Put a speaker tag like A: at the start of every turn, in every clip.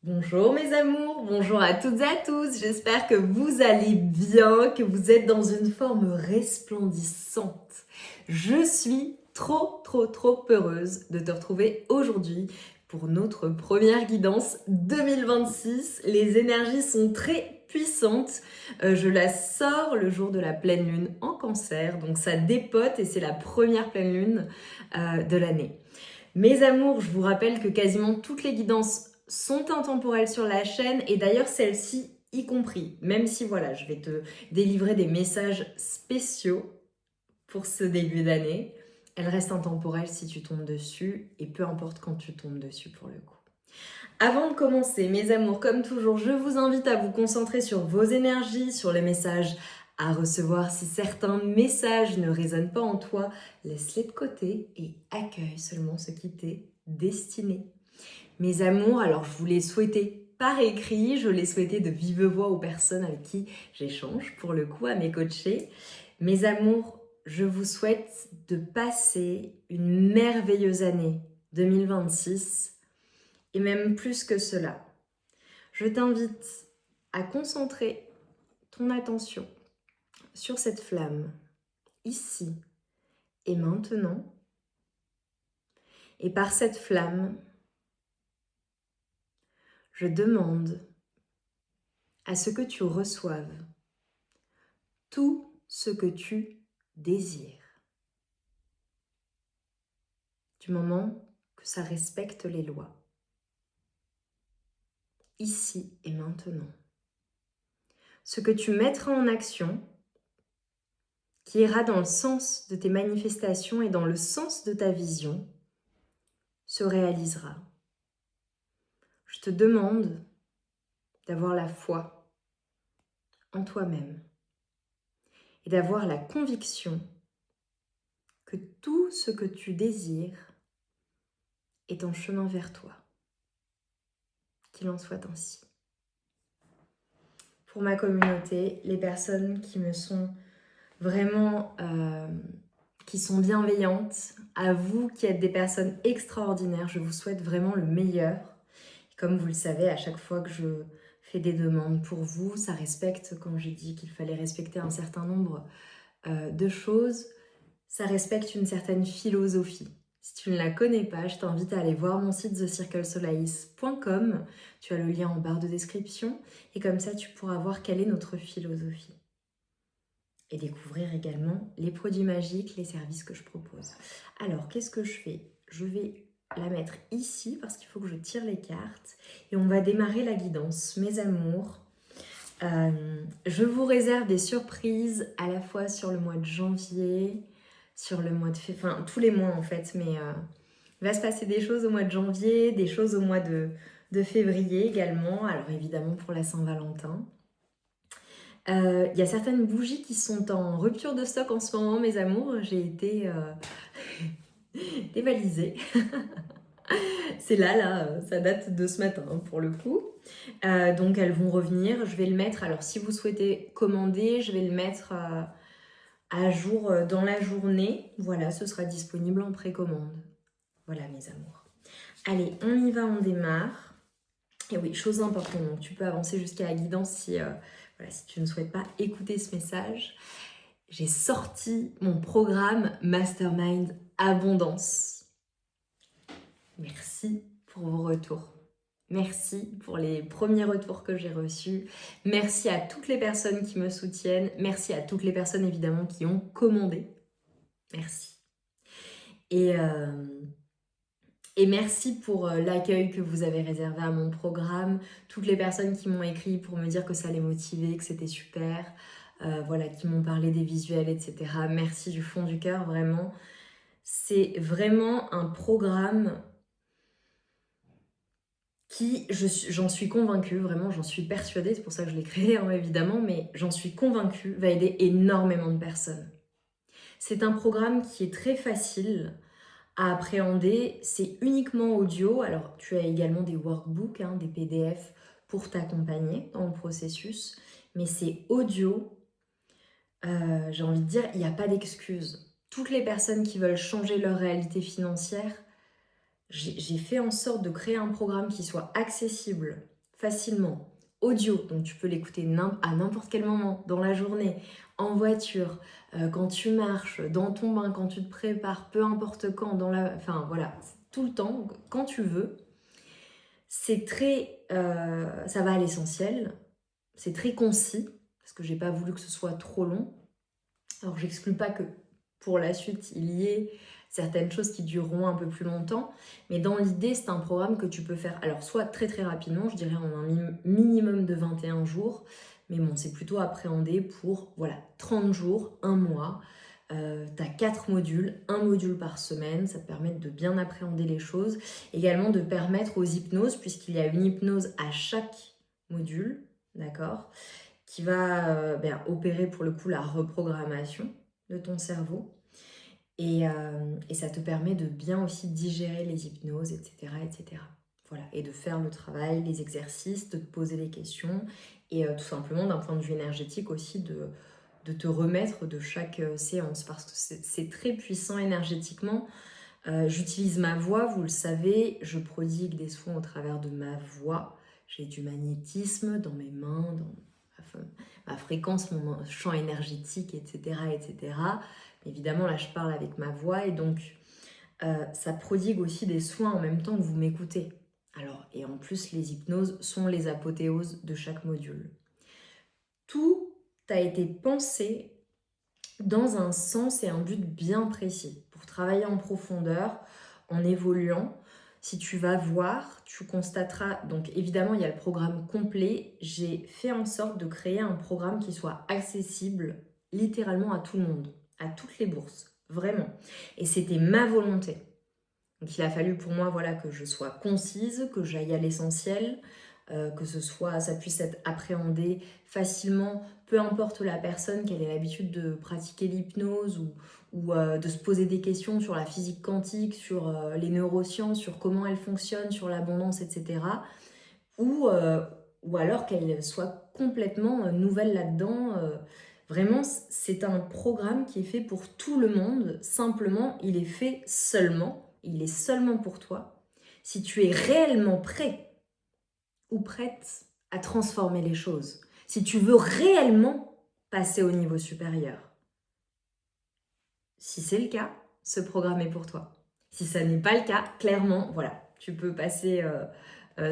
A: Bonjour mes amours, bonjour à toutes et à tous, j'espère que vous allez bien, que vous êtes dans une forme resplendissante. Je suis trop heureuse de te retrouver aujourd'hui pour notre première guidance 2026. Les énergies sont très puissantes, je la sors le jour de la pleine lune en Cancer, donc ça dépote et c'est la première pleine lune de l'année. Mes amours, je vous rappelle que quasiment toutes les guidances sont intemporelles sur la chaîne et d'ailleurs celle-ci y compris. Même si voilà, je vais te délivrer des messages spéciaux pour ce début d'année, elle reste intemporelle si tu tombes dessus et peu importe quand tu tombes dessus pour le coup. Avant de commencer, mes amours, comme toujours, je vous invite à vous concentrer sur vos énergies, sur les messages à recevoir. Si certains messages ne résonnent pas en toi, laisse-les de côté et accueille seulement ce qui t'est destiné. Mes amours, alors je vous les souhaitais par écrit, je les souhaitais de vive voix aux personnes avec qui j'échange, pour le coup, à mes coachés. Mes amours, je vous souhaite de passer une merveilleuse année 2026 et même plus que cela. Je t'invite à concentrer ton attention sur cette flamme, ici et maintenant. Et par cette flamme, je demande à ce que tu reçoives tout ce que tu désires. Du moment que ça respecte les lois. Ici et maintenant. Ce que tu mettras en action, qui ira dans le sens de tes manifestations et dans le sens de ta vision, se réalisera. Je te demande d'avoir la foi en toi-même et d'avoir la conviction que tout ce que tu désires est en chemin vers toi. Qu'il en soit ainsi. Pour ma communauté, les personnes qui me sont vraiment, qui sont bienveillantes, à vous qui êtes des personnes extraordinaires, je vous souhaite vraiment le meilleur. Comme vous le savez, à chaque fois que je fais des demandes pour vous, ça respecte, quand j'ai dit qu'il fallait respecter un certain nombre de choses, ça respecte une certaine philosophie. Si tu ne la connais pas, je t'invite à aller voir mon site thecirclesolaïs.com. Tu as le lien en barre de description et comme ça tu pourras voir quelle est notre philosophie. Et découvrir également les produits magiques, les services que je propose. Alors, qu'est-ce que je fais? Je vais la mettre ici parce qu'il faut que je tire les cartes et on va démarrer la guidance. Mes amours, je vous réserve des surprises à la fois sur le mois de janvier, sur le mois de février, enfin tous les mois en fait, mais il va se passer des choses au mois de janvier, des choses au mois de février également, alors évidemment pour la Saint-Valentin. Il y a certaines bougies qui sont en rupture de stock en ce moment, mes amours. J'ai été dévalisée. C'est là, ça date de ce matin pour le coup. Donc elles vont revenir. Je vais le mettre, alors si vous souhaitez commander, je vais le mettre à jour dans la journée. Voilà, ce sera disponible en précommande. Voilà mes amours. Allez, on y va, on démarre. Et oui, chose importante, donc tu peux avancer jusqu'à la guidance si tu ne souhaites pas écouter ce message. J'ai sorti mon programme Mastermind Abondance. Merci pour vos retours. Merci pour les premiers retours que j'ai reçus. Merci à toutes les personnes qui me soutiennent. Merci à toutes les personnes évidemment qui ont commandé. Merci. Et merci pour l'accueil que vous avez réservé à mon programme. Toutes les personnes qui m'ont écrit pour me dire que ça les motivait, que c'était super. Qui m'ont parlé des visuels, etc. Merci du fond du cœur, vraiment. C'est vraiment un programme qui, j'en suis convaincue, vraiment j'en suis persuadée, c'est pour ça que je l'ai créé évidemment, mais j'en suis convaincue, va aider énormément de personnes. C'est un programme qui est très facile à appréhender, c'est uniquement audio, alors tu as également des workbooks, des PDF pour t'accompagner dans le processus, mais c'est audio. J'ai envie de dire, il n'y a pas d'excuses. Toutes les personnes qui veulent changer leur réalité financière, j'ai fait en sorte de créer un programme qui soit accessible facilement. Audio, donc tu peux l'écouter à n'importe quel moment, dans la journée, en voiture, quand tu marches, dans ton bain, quand tu te prépares, peu importe quand, enfin voilà, tout le temps, quand tu veux. C'est très... ça va à l'essentiel, c'est très concis, parce que j'ai pas voulu que ce soit trop long. Alors j'exclus pas que pour la suite, il y ait certaines choses qui dureront un peu plus longtemps, mais dans l'idée, c'est un programme que tu peux faire, alors soit très très rapidement, je dirais en un minimum de 21 jours, mais bon, c'est plutôt appréhendé pour, voilà, 30 jours, un mois. Tu as 4 modules, un module par semaine, ça te permet de bien appréhender les choses. Également de permettre aux hypnoses, puisqu'il y a une hypnose à chaque module, d'accord, qui va opérer pour le coup la reprogrammation de ton cerveau. Et ça te permet de bien aussi digérer les hypnoses, etc. etc. Voilà. Et de faire le travail, les exercices, de te poser les questions et tout simplement d'un point de vue énergétique aussi de te remettre de chaque séance parce que c'est très puissant énergétiquement. J'utilise ma voix, vous le savez, je prodigue des soins au travers de ma voix. J'ai du magnétisme dans mes mains, dans ma fréquence, mon champ énergétique, etc. etc. Évidemment, là, je parle avec ma voix et donc ça prodigue aussi des soins en même temps que vous m'écoutez. Alors, et en plus, les hypnoses sont les apothéoses de chaque module. Tout a été pensé dans un sens et un but bien précis, pour travailler en profondeur, en évoluant. Si tu vas voir, tu constateras, donc évidemment il y a le programme complet, j'ai fait en sorte de créer un programme qui soit accessible littéralement à tout le monde, à toutes les bourses, vraiment. Et c'était ma volonté. Donc il a fallu pour moi voilà, que je sois concise, que j'aille à l'essentiel, que ça puisse être appréhendé facilement, peu importe la personne, qu'elle ait l'habitude de pratiquer l'hypnose ou de se poser des questions sur la physique quantique, sur les neurosciences, sur comment elles fonctionnent, sur l'abondance, etc. Ou alors qu'elle soit complètement nouvelle là-dedans. Vraiment, c'est un programme qui est fait pour tout le monde. Simplement, il est fait seulement, il est seulement pour toi. Si tu es réellement prêt ou prête à transformer les choses, si tu veux réellement passer au niveau supérieur. Si c'est le cas, ce programme est pour toi. Si ça n'est pas le cas, clairement, voilà, tu peux passer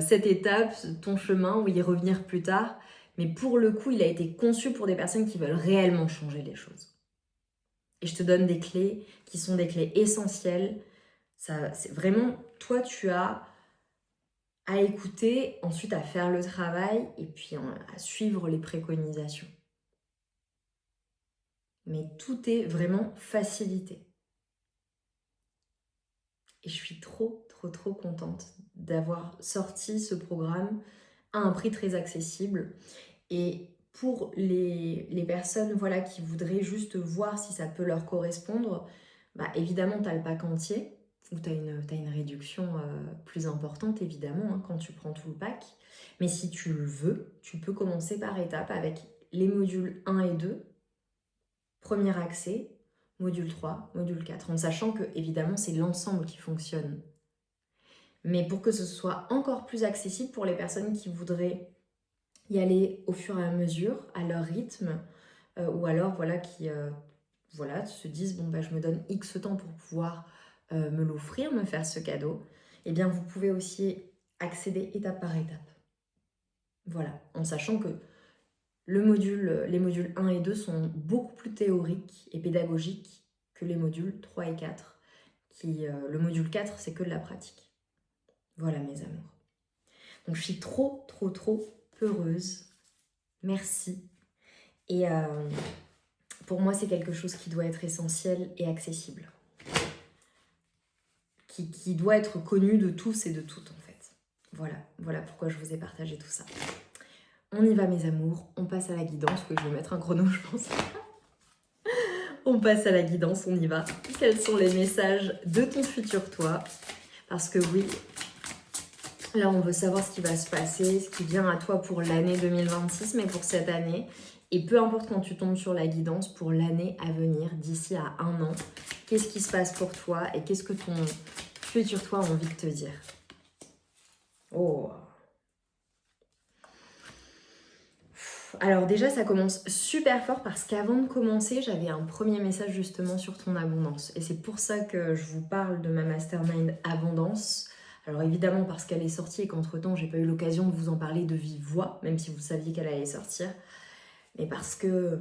A: cette étape, ton chemin, ou y revenir plus tard. Mais pour le coup, il a été conçu pour des personnes qui veulent réellement changer les choses. Et je te donne des clés qui sont des clés essentielles. Ça, c'est vraiment, toi, tu as à écouter, ensuite à faire le travail et puis à suivre les préconisations. Mais tout est vraiment facilité. Et je suis trop contente d'avoir sorti ce programme à un prix très accessible. Et pour les personnes voilà, qui voudraient juste voir si ça peut leur correspondre, bah, évidemment, tu as le pack entier, où tu as une réduction plus importante, évidemment, hein, quand tu prends tout le pack. Mais si tu le veux, tu peux commencer par étapes avec les modules 1 et 2, premier accès, module 3, module 4, en sachant que, évidemment, c'est l'ensemble qui fonctionne. Mais pour que ce soit encore plus accessible pour les personnes qui voudraient y aller au fur et à mesure, à leur rythme, ou alors voilà, qui se disent bon, bah, je me donne X temps pour pouvoir me l'offrir, me faire ce cadeau, eh bien vous pouvez aussi accéder étape par étape. Voilà, en sachant que les modules 1 et 2 sont beaucoup plus théoriques et pédagogiques que les modules 3 et 4. Le module 4, c'est que de la pratique. Voilà mes amours. Donc je suis trop heureuse. Merci. Et pour moi, c'est quelque chose qui doit être essentiel et accessible. Qui doit être connu de tous et de toutes en fait. Voilà pourquoi je vous ai partagé tout ça. On y va mes amours, on passe à la guidance. Oui, je vais mettre un chrono je pense. On passe à la guidance, on y va. Quels sont les messages de ton futur toi? Parce que oui, là on veut savoir ce qui va se passer, ce qui vient à toi pour l'année 2026, mais pour cette année. Et peu importe quand tu tombes sur la guidance, pour l'année à venir, d'ici à 1 an, qu'est-ce qui se passe pour toi et qu'est-ce que ton futur toi a envie de te dire? Oh, Alors déjà, ça commence super fort parce qu'avant de commencer, j'avais un premier message justement sur ton abondance. Et c'est pour ça que je vous parle de ma mastermind abondance. Alors évidemment parce qu'elle est sortie et qu'entre-temps, j'ai pas eu l'occasion de vous en parler de vive voix, même si vous saviez qu'elle allait sortir. Mais parce que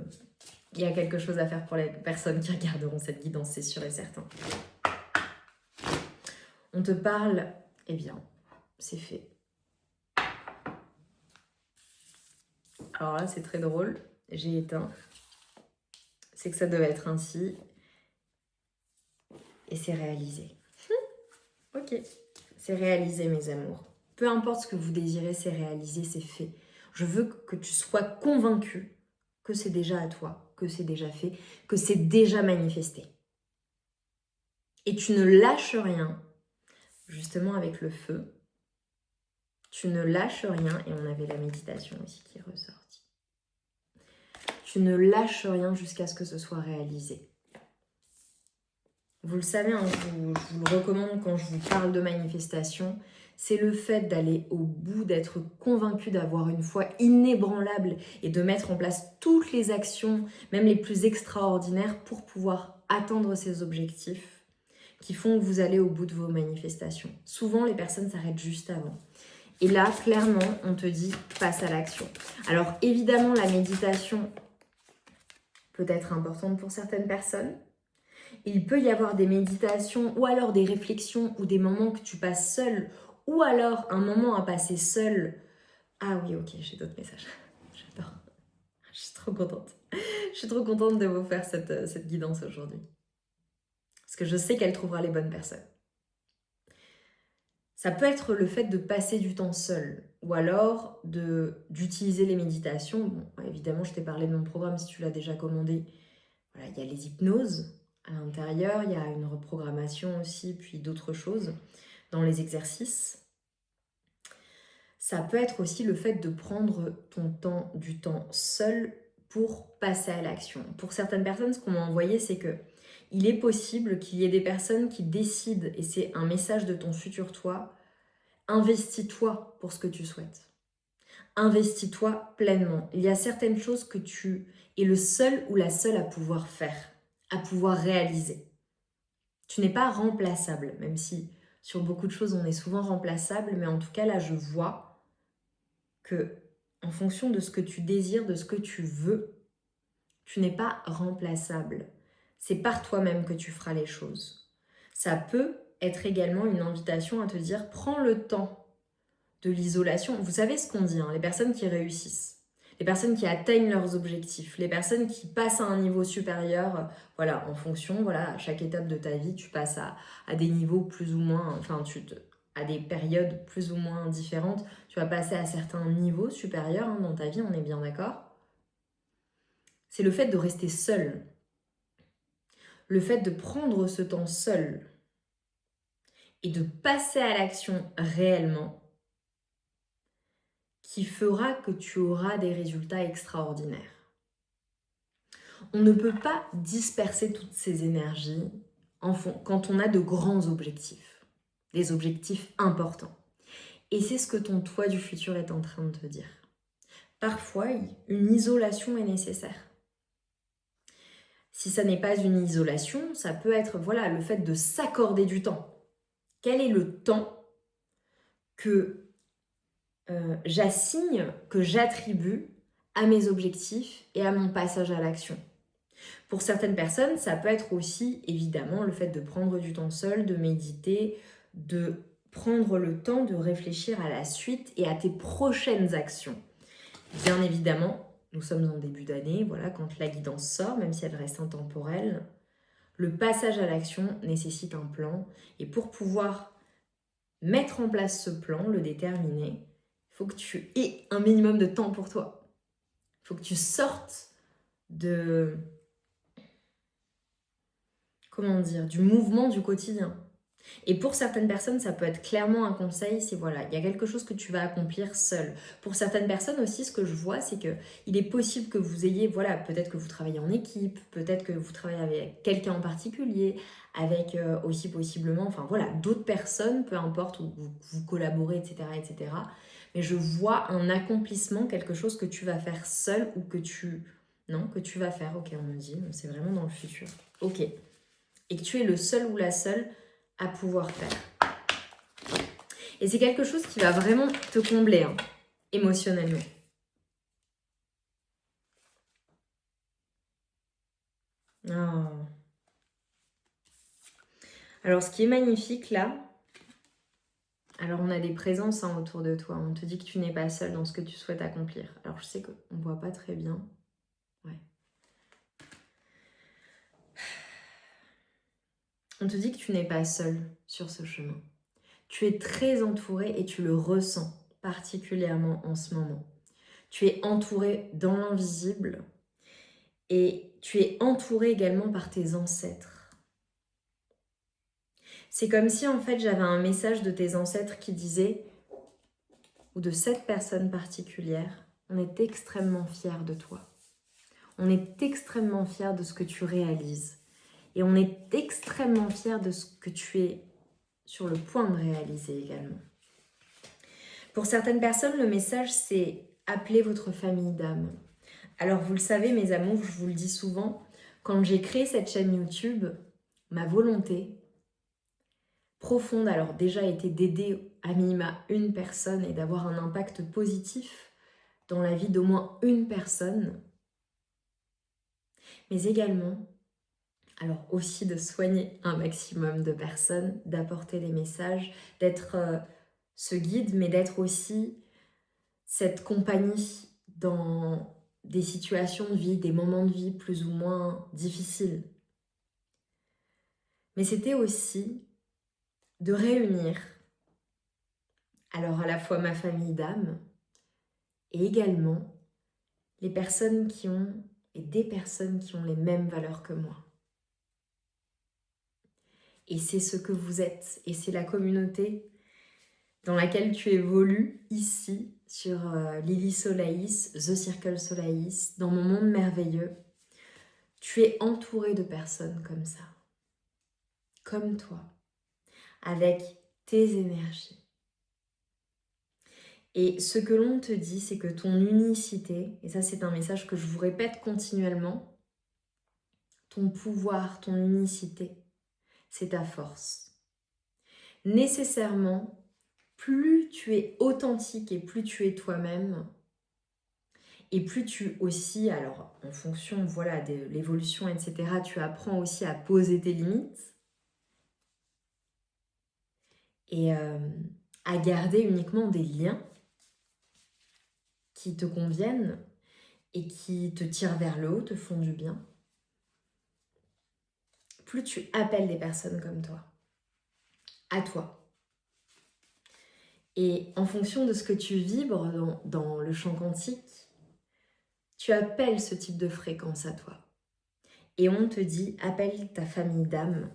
A: il y a quelque chose à faire pour les personnes qui regarderont cette guidance, c'est sûr et certain. On te parle, eh bien, c'est fait. Alors là, c'est très drôle. J'ai éteint. C'est que ça devait être ainsi. Et c'est réalisé. Ok, c'est réalisé, mes amours. Peu importe ce que vous désirez, c'est réalisé, c'est fait. Je veux que tu sois convaincu que c'est déjà à toi, que c'est déjà fait, que c'est déjà manifesté. Et tu ne lâches rien, justement avec le feu. Tu ne lâches rien, et on avait la méditation aussi qui est ressortie. Tu ne lâches rien jusqu'à ce que ce soit réalisé. Vous le savez, hein, je vous le recommande quand je vous parle de manifestation, c'est le fait d'aller au bout, d'être convaincu, d'avoir une foi inébranlable et de mettre en place toutes les actions, même les plus extraordinaires, pour pouvoir atteindre ces objectifs qui font que vous allez au bout de vos manifestations. Souvent, les personnes s'arrêtent juste avant. Et là, clairement, on te dit passe à l'action. Alors évidemment, la méditation peut être importante pour certaines personnes. Il peut y avoir des méditations ou alors des réflexions ou des moments que tu passes seul ou alors un moment à passer seul. Ah oui, ok, j'ai d'autres messages. J'adore. Je suis trop contente. Je suis trop contente de vous faire cette guidance aujourd'hui. Parce que je sais qu'elle trouvera les bonnes personnes. Ça peut être le fait de passer du temps seul ou alors d'utiliser les méditations. Bon, évidemment, je t'ai parlé de mon programme si tu l'as déjà commandé. Voilà, il y a les hypnoses à l'intérieur, il y a une reprogrammation aussi, puis d'autres choses dans les exercices. Ça peut être aussi le fait de prendre du temps seul pour passer à l'action. Pour certaines personnes, ce qu'on m'a envoyé, c'est que il est possible qu'il y ait des personnes qui décident, et c'est un message de ton futur toi, investis-toi pour ce que tu souhaites. Investis-toi pleinement. Il y a certaines choses que tu es le seul ou la seule à pouvoir faire, à pouvoir réaliser. Tu n'es pas remplaçable, même si sur beaucoup de choses on est souvent remplaçable, mais en tout cas là je vois que en fonction de ce que tu désires, de ce que tu veux, tu n'es pas remplaçable. C'est par toi-même que tu feras les choses. Ça peut être également une invitation à te dire prends le temps de l'isolation. Vous savez ce qu'on dit, hein, les personnes qui réussissent, les personnes qui atteignent leurs objectifs, les personnes qui passent à un niveau supérieur, voilà, en fonction, voilà, à chaque étape de ta vie, tu passes à des niveaux plus ou moins, à des périodes plus ou moins différentes, tu vas passer à certains niveaux supérieurs hein, dans ta vie, on est bien d'accord. C'est le fait de rester seul, le fait de prendre ce temps seul et de passer à l'action réellement qui fera que tu auras des résultats extraordinaires. On ne peut pas disperser toutes ces énergies quand on a de grands objectifs, des objectifs importants. Et c'est ce que ton toi du futur est en train de te dire. Parfois, une isolation est nécessaire. Si ça n'est pas une isolation, ça peut être voilà, le fait de s'accorder du temps. Quel est le temps que j'assigne, que j'attribue à mes objectifs et à mon passage à l'action? Pour certaines personnes, ça peut être aussi évidemment le fait de prendre du temps seul, de méditer, de prendre le temps de réfléchir à la suite et à tes prochaines actions. Bien évidemment, nous sommes en début d'année, voilà, quand la guidance sort, même si elle reste intemporelle, le passage à l'action nécessite un plan. Et pour pouvoir mettre en place ce plan, le déterminer, il faut que tu aies un minimum de temps pour toi. Il faut que tu sortes du mouvement du quotidien. Et pour certaines personnes, ça peut être clairement un conseil, c'est voilà, il y a quelque chose que tu vas accomplir seul. Pour certaines personnes aussi, ce que je vois, c'est que il est possible que vous ayez, voilà, peut-être que vous travaillez en équipe, peut-être que vous travaillez avec quelqu'un en particulier, avec aussi possiblement, enfin voilà, d'autres personnes, peu importe où vous collaborez, etc., etc. mais je vois un accomplissement, quelque chose que tu vas faire seul ou que tu... Non, que tu vas faire, ok, on me dit, c'est vraiment dans le futur. Ok. Et que tu es le seul ou la seule à pouvoir faire. Et c'est quelque chose qui va vraiment te combler, hein, émotionnellement. Oh. Alors, ce qui est magnifique là, alors on a des présences hein, autour de toi. On te dit que tu n'es pas seul dans ce que tu souhaites accomplir. Alors, je sais qu'on ne voit pas très bien. Ouais. On te dit que tu n'es pas seul sur ce chemin. Tu es très entouré et tu le ressens particulièrement en ce moment. Tu es entouré dans l'invisible et tu es entouré également par tes ancêtres. C'est comme si en fait j'avais un message de tes ancêtres qui disait, ou de cette personne particulière, on est extrêmement fiers de toi. On est extrêmement fiers de ce que tu réalises. Et on est extrêmement fiers de ce que tu es sur le point de réaliser également. Pour certaines personnes, le message, c'est appeler votre famille d'âme. Alors, vous le savez, mes amours, je vous le dis souvent, quand j'ai créé cette chaîne YouTube, ma volonté profonde, alors déjà, était d'aider à minima une personne et d'avoir un impact positif dans la vie d'au moins une personne, mais également, alors aussi de soigner un maximum de personnes, d'apporter des messages, d'être ce guide, mais d'être aussi cette compagnie dans des situations de vie, des moments de vie plus ou moins difficiles. Mais c'était aussi de réunir alors à la fois ma famille d'âme et également les personnes qui ont et des personnes qui ont les mêmes valeurs que moi. Et c'est ce que vous êtes et c'est la communauté dans laquelle tu évolues ici sur Lily Solaïs, The Circle Solaïs, dans mon monde merveilleux. Tu es entouré de personnes comme ça, comme toi, avec tes énergies. Et ce que l'on te dit, c'est que ton unicité, et ça c'est un message que je vous répète continuellement, ton pouvoir, ton unicité, c'est ta force. Nécessairement, plus tu es authentique et plus tu es toi-même, et plus tu aussi, alors en fonction voilà, de l'évolution, etc., tu apprends aussi à poser tes limites et à garder uniquement des liens qui te conviennent et qui te tirent vers le haut, te font du bien. Plus tu appelles des personnes comme toi, à toi. Et en fonction de ce que tu vibres dans le champ quantique, tu appelles ce type de fréquence à toi. Et on te dit, appelle ta famille d'âme.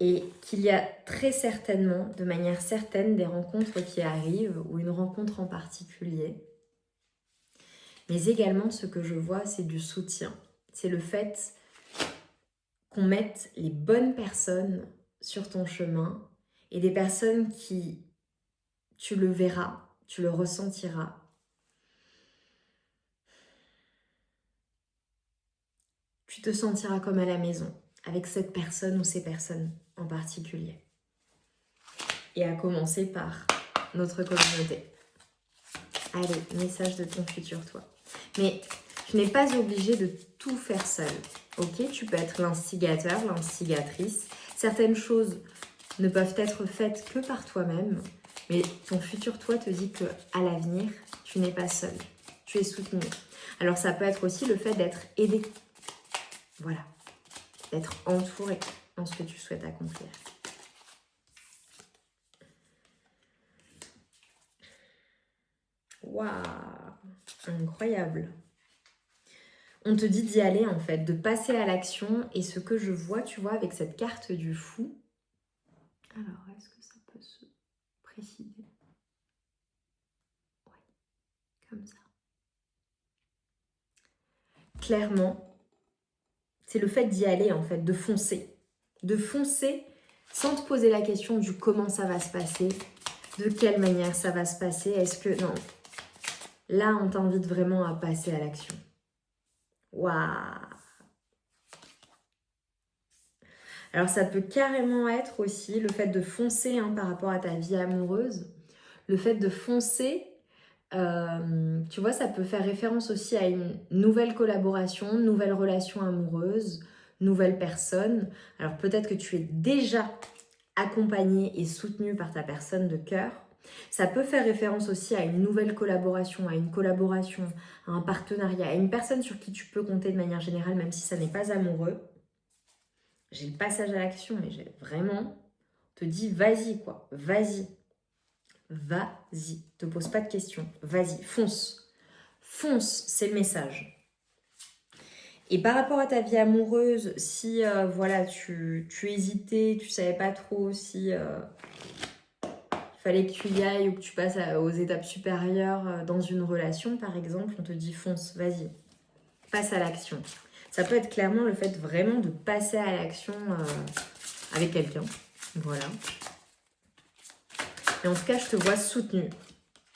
A: Et qu'il y a très certainement, de manière certaine, des rencontres qui arrivent, ou une rencontre en particulier. Mais également, ce que je vois, c'est du soutien. C'est le fait qu'on mette les bonnes personnes sur ton chemin et des personnes qui, tu le verras, tu le ressentiras. Tu te sentiras comme à la maison avec cette personne ou ces personnes en particulier. Et à commencer par notre communauté. Allez, message de ton futur toi. Mais tu n'es pas obligé de tout faire seul. Ok, tu peux être l'instigateur, l'instigatrice. Certaines choses ne peuvent être faites que par toi-même. Mais ton futur toi te dit qu'à l'avenir, tu n'es pas seul. Tu es soutenu. Alors ça peut être aussi le fait d'être aidé. Voilà. D'être entouré dans ce que tu souhaites accomplir. Waouh, incroyable. On te dit d'y aller en fait, de passer à l'action. Et ce que je vois, tu vois, avec cette carte du fou. Alors, est-ce que ça peut se préciser? Oui, comme ça. Clairement, c'est le fait d'y aller en fait, de foncer. De foncer sans te poser la question du comment ça va se passer. De quelle manière ça va se passer? Est-ce que... Non. Là, on t'invite vraiment à passer à l'action. Waouh! Alors, ça peut carrément être aussi le fait de foncer par rapport à ta vie amoureuse. Le fait de foncer, tu vois, ça peut faire référence aussi à une nouvelle collaboration, nouvelle relation amoureuse, nouvelle personne. Alors, peut-être que tu es déjà accompagné et soutenu par ta personne de cœur. Ça peut faire référence aussi à une nouvelle collaboration, à une collaboration, à un partenariat, à une personne sur qui tu peux compter de manière générale, même si ça n'est pas amoureux. J'ai le passage à l'action, mais j'ai vraiment te dit vas-y quoi, vas-y, vas-y, te pose pas de questions, vas-y, fonce, fonce, c'est le message. Et par rapport à ta vie amoureuse, si voilà, tu hésitais, tu savais pas trop si fallait que tu y ailles ou que tu passes aux étapes supérieures dans une relation, par exemple, on te dit fonce, vas-y, passe à l'action. Ça peut être clairement le fait vraiment de passer à l'action avec quelqu'un. Voilà. Et en tout cas, je te vois soutenue.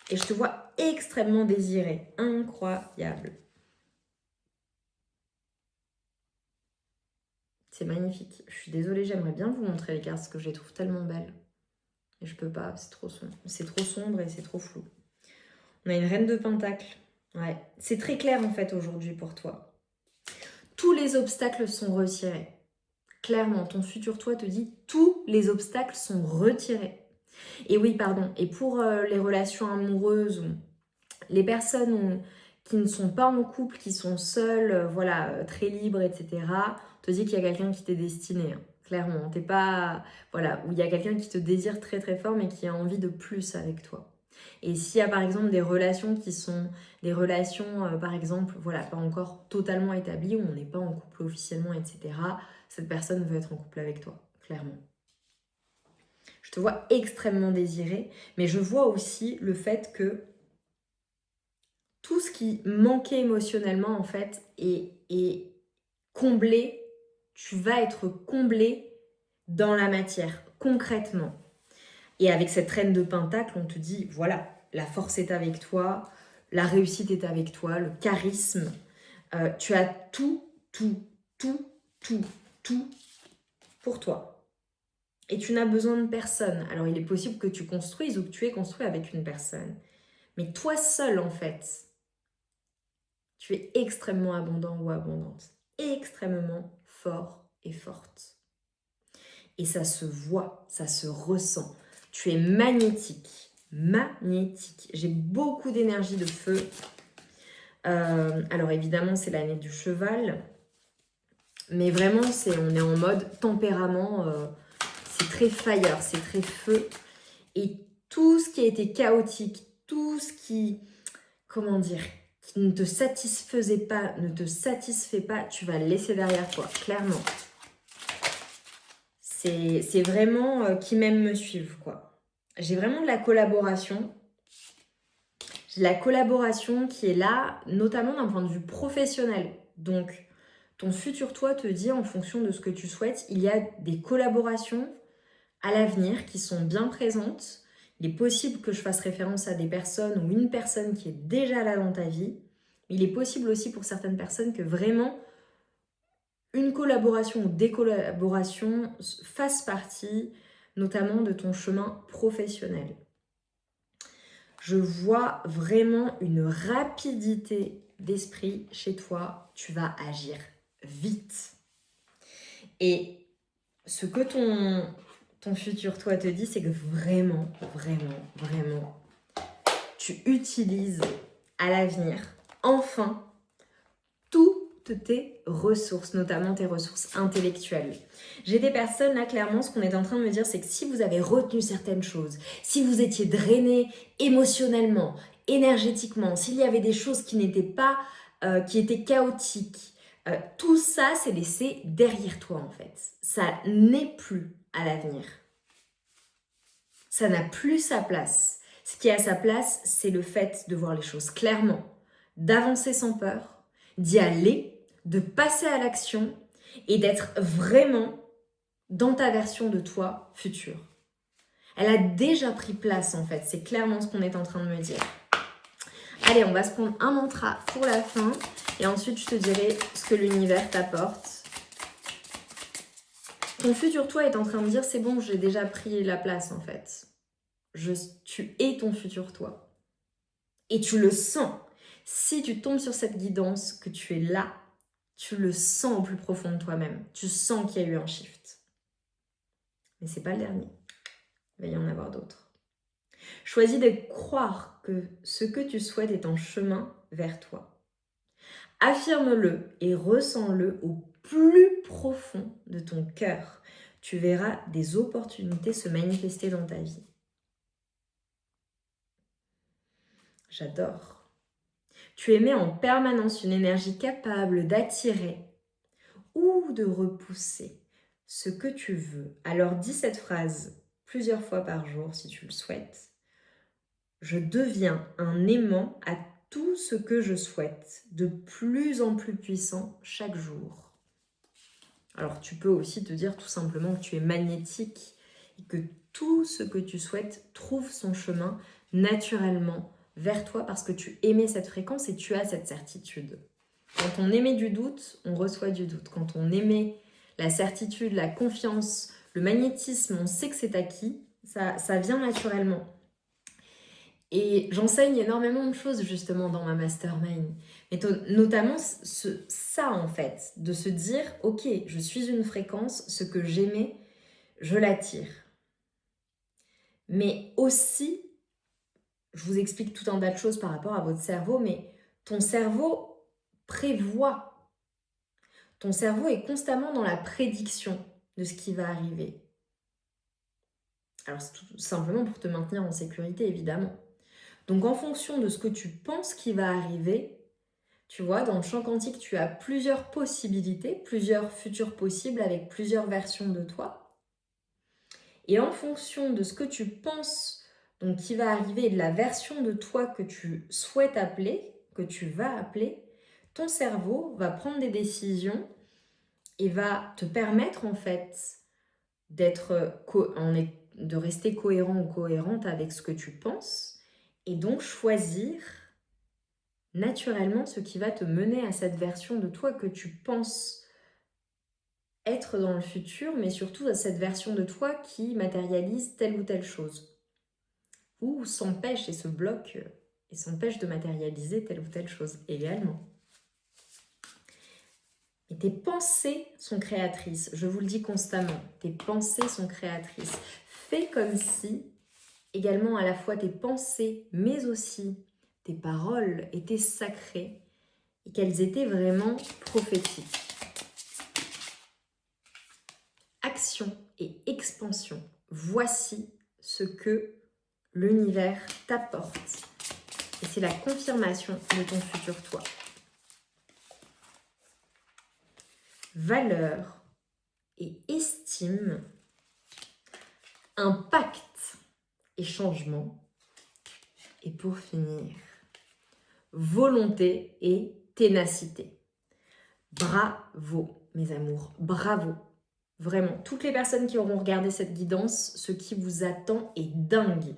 A: Et je te vois extrêmement désirée. Incroyable. C'est magnifique. Je suis désolée, j'aimerais bien vous montrer les cartes parce que je les trouve tellement belles. Et je peux pas, c'est trop sombre. C'est trop sombre et c'est trop flou. On a une reine de pentacle. Ouais, c'est très clair en fait aujourd'hui pour toi. Tous les obstacles sont retirés. Clairement, ton futur toi te dit tous les obstacles sont retirés. Et oui, pardon. Et pour les relations amoureuses, les personnes qui ne sont pas en couple, qui sont seules, voilà, très libres, etc., on te dit qu'il y a quelqu'un qui t'est destiné. Clairement, t'es pas... Voilà, où il y a quelqu'un qui te désire très très fort, mais qui a envie de plus avec toi. Et s'il y a par exemple des relations qui sont des relations, par exemple, voilà, pas encore totalement établies, où on n'est pas en couple officiellement, etc., cette personne veut être en couple avec toi, clairement. Je te vois extrêmement désirée, mais je vois aussi le fait que tout ce qui manquait émotionnellement, en fait, est comblé. Tu vas être comblé dans la matière, concrètement. Et avec cette reine de pentacle, on te dit, voilà, la force est avec toi, la réussite est avec toi, le charisme. Tu as tout pour toi. Et tu n'as besoin de personne. Alors, il est possible que tu construises ou que tu aies construit avec une personne. Mais toi seul, en fait, tu es extrêmement abondant ou abondante. Extrêmement fort et forte. Et ça se voit, ça se ressent. Tu es magnétique. Magnétique. J'ai beaucoup d'énergie de feu. Alors évidemment, c'est l'année du cheval. Mais vraiment, on est en mode tempérament. C'est très fire, c'est très feu. Et tout ce qui a été chaotique, tout ce qui, comment dire, qui ne te satisfaisait pas, ne te satisfait pas, tu vas le laisser derrière toi, clairement. C'est vraiment qui m'aime me suivre, quoi. J'ai vraiment de la collaboration. J'ai de la collaboration qui est là, notamment d'un point de vue professionnel. Donc, ton futur toi te dit, en fonction de ce que tu souhaites, il y a des collaborations à l'avenir qui sont bien présentes. Il est possible que je fasse référence à des personnes ou une personne qui est déjà là dans ta vie. Il est possible aussi pour certaines personnes que vraiment une collaboration ou des collaborations fassent partie notamment de ton chemin professionnel. Je vois vraiment une rapidité d'esprit chez toi. Tu vas agir vite. Et ce que ton futur toi te dit, c'est que vraiment, tu utilises à l'avenir, enfin, toutes tes ressources, notamment tes ressources intellectuelles. J'ai des personnes, là, clairement, ce qu'on est en train de me dire, c'est que si vous avez retenu certaines choses, si vous étiez drainé émotionnellement, énergétiquement, s'il y avait des choses qui n'étaient pas, qui étaient chaotiques, tout ça, c'est laissé derrière toi, en fait. Ça n'est plus à l'avenir. Ça n'a plus sa place. Ce qui est à sa place, c'est le fait de voir les choses clairement, d'avancer sans peur, d'y aller, de passer à l'action et d'être vraiment dans ta version de toi future. Elle a déjà pris place en fait. C'est clairement ce qu'on est en train de me dire. Allez, on va se prendre un mantra pour la fin. Et ensuite, je te dirai ce que l'univers t'apporte. Ton futur toi est en train de dire, c'est bon, j'ai déjà pris la place en fait. Tu es ton futur toi. Et tu le sens. Si tu tombes sur cette guidance, que tu es là, tu le sens au plus profond de toi-même. Tu sens qu'il y a eu un shift. Mais c'est pas le dernier. Il va y en avoir d'autres. Choisis de croire que ce que tu souhaites est en chemin vers toi. Affirme-le et ressens-le au plus profond de ton cœur. Tu verras des opportunités se manifester dans ta vie. J'adore. Tu émets en permanence une énergie capable d'attirer ou de repousser ce que tu veux. Alors dis cette phrase plusieurs fois par jour si tu le souhaites. Je deviens un aimant à tout ce que je souhaite, de plus en plus puissant chaque jour. Alors tu peux aussi te dire tout simplement que tu es magnétique et que tout ce que tu souhaites trouve son chemin naturellement vers toi parce que tu émets cette fréquence et tu as cette certitude. Quand on émet du doute, on reçoit du doute. Quand on émet la certitude, la confiance, le magnétisme, on sait que c'est acquis, ça vient naturellement. Et j'enseigne énormément de choses justement dans ma mastermind. Et notamment ça en fait, de se dire, ok, je suis une fréquence, ce que j'aimais, je l'attire. Mais aussi, je vous explique tout un tas de choses par rapport à votre cerveau, mais ton cerveau prévoit. Ton cerveau est constamment dans la prédiction de ce qui va arriver. Alors c'est tout simplement pour te maintenir en sécurité, évidemment. Donc en fonction de ce que tu penses qui va arriver, tu vois, dans le champ quantique, tu as plusieurs possibilités, plusieurs futurs possibles avec plusieurs versions de toi. Et en fonction de ce que tu penses, donc qui va arriver, et de la version de toi que tu souhaites appeler, que tu vas appeler, ton cerveau va prendre des décisions et va te permettre en fait de rester cohérent ou cohérente avec ce que tu penses et donc choisir naturellement ce qui va te mener à cette version de toi que tu penses être dans le futur, mais surtout à cette version de toi qui matérialise telle ou telle chose, ou s'empêche et se bloque et s'empêche de matérialiser telle ou telle chose également. Et tes pensées sont créatrices, je vous le dis constamment, tes pensées sont créatrices. Fais comme si, également à la fois tes pensées, mais aussi tes paroles étaient sacrées et qu'elles étaient vraiment prophétiques. Action et expansion, voici ce que l'univers t'apporte. Et c'est la confirmation de ton futur toi. Valeur et estime, impact et changement. Et pour finir, volonté et ténacité. Bravo, mes amours, bravo. Vraiment, toutes les personnes qui auront regardé cette guidance, ce qui vous attend est dingue.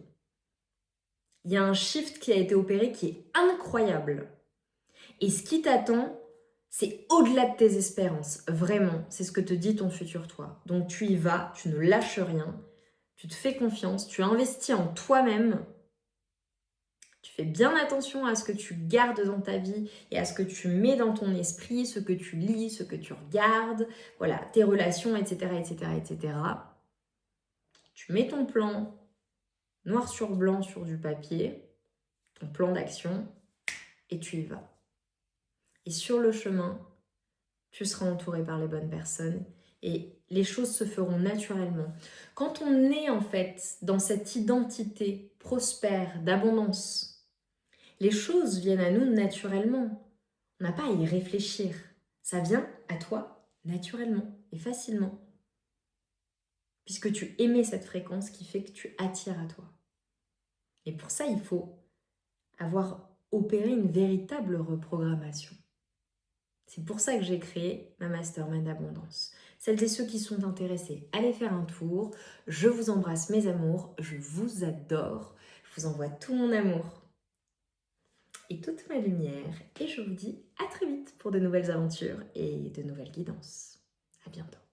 A: Il y a un shift qui a été opéré qui est incroyable. Et ce qui t'attend, c'est au-delà de tes espérances. Vraiment, c'est ce que te dit ton futur toi. Donc tu y vas, tu ne lâches rien, tu te fais confiance, tu investis en toi-même. Tu fais bien attention à ce que tu gardes dans ta vie et à ce que tu mets dans ton esprit, ce que tu lis, ce que tu regardes, voilà, tes relations, etc., etc., etc. Tu mets ton plan noir sur blanc sur du papier, ton plan d'action, et tu y vas. Et sur le chemin, tu seras entouré par les bonnes personnes et les choses se feront naturellement. Quand on est en fait dans cette identité prospère, d'abondance, les choses viennent à nous naturellement. On n'a pas à y réfléchir. Ça vient à toi naturellement et facilement. Puisque tu émets cette fréquence qui fait que tu attires à toi. Et pour ça, il faut avoir opéré une véritable reprogrammation. C'est pour ça que j'ai créé ma Mastermind Abondance. Celles et ceux qui sont intéressés, allez faire un tour. Je vous embrasse mes amours, je vous adore. Je vous envoie tout mon amour et toute ma lumière. Et je vous dis à très vite pour de nouvelles aventures et de nouvelles guidances. À bientôt.